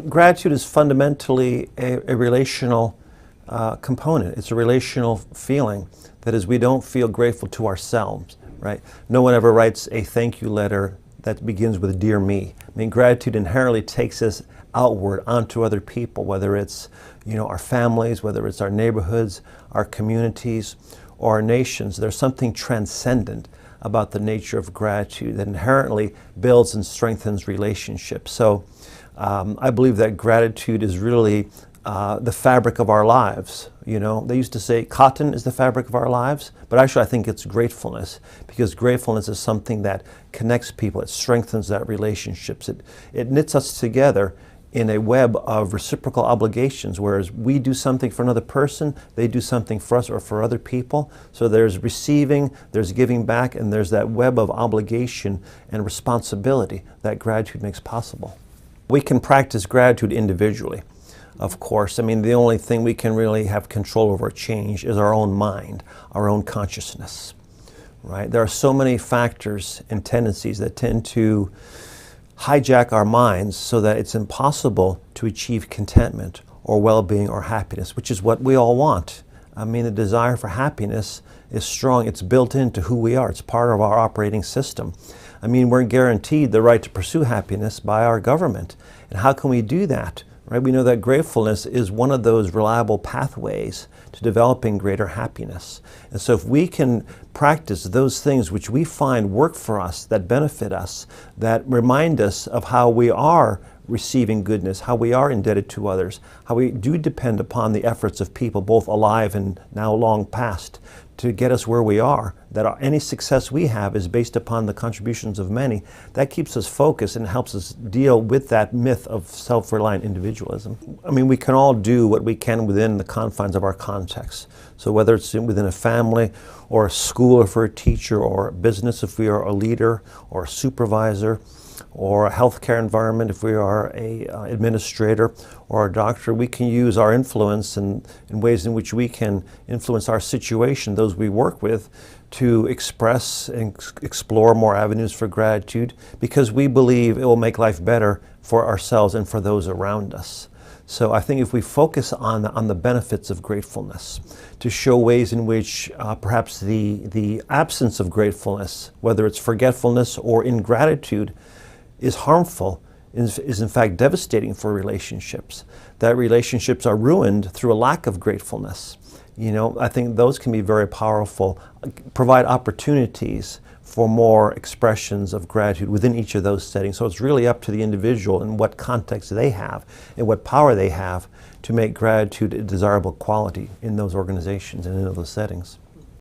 Gratitude is fundamentally a relational component. It's a relational feeling. That is, we don't feel grateful to ourselves, right? No one ever writes a thank you letter that begins with "Dear me." I mean, gratitude inherently takes us outward onto other people, whether it's, our families, whether it's our neighborhoods, our communities, or our nations. There's something transcendent about the nature of gratitude that inherently builds and strengthens relationships. So I believe that gratitude is really the fabric of our lives. They used to say cotton is the fabric of our lives, but actually I think it's gratefulness, because gratefulness is something that connects people. It strengthens that relationships. It knits us together in a web of reciprocal obligations, whereas we do something for another person, they do something for us or for other people. So there's receiving, there's giving back, and there's that web of obligation and responsibility that gratitude makes possible. We can practice gratitude individually, of course. I mean, the only thing we can really have control over or change is our own mind, our own consciousness, right? There are so many factors and tendencies that tend to hijack our minds so that it's impossible to achieve contentment or well-being or happiness, which is what we all want. I mean, the desire for happiness is strong. It's built into who we are. It's part of our operating system. I mean, we're guaranteed the right to pursue happiness by our government. And how can we do that? Right? We know that gratefulness is one of those reliable pathways to developing greater happiness. And so if we can practice those things which we find work for us, that benefit us, that remind us of how we are receiving goodness, how we are indebted to others, how we do depend upon the efforts of people, both alive and now long past, to get us where we are, that any success we have is based upon the contributions of many, that keeps us focused and helps us deal with that myth of self-reliant individualism. I mean, we can all do what we can within the confines of our context. So whether it's within a family or a school if we're a teacher, or a business if we are a leader or a supervisor, or a healthcare environment if we are a administrator or a doctor, we can use our influence in ways in which we can influence our situation, those we work with, to express and explore more avenues for gratitude, because we believe it will make life better for ourselves and for those around us. So I think if we focus on the benefits of gratefulness, to show ways in which perhaps the absence of gratefulness, whether it's forgetfulness or ingratitude, is harmful, is in fact devastating for relationships, that relationships are ruined through a lack of gratefulness. I think those can be very powerful, provide opportunities for more expressions of gratitude within each of those settings. So it's really up to the individual and what context they have and what power they have to make gratitude a desirable quality in those organizations and in those settings.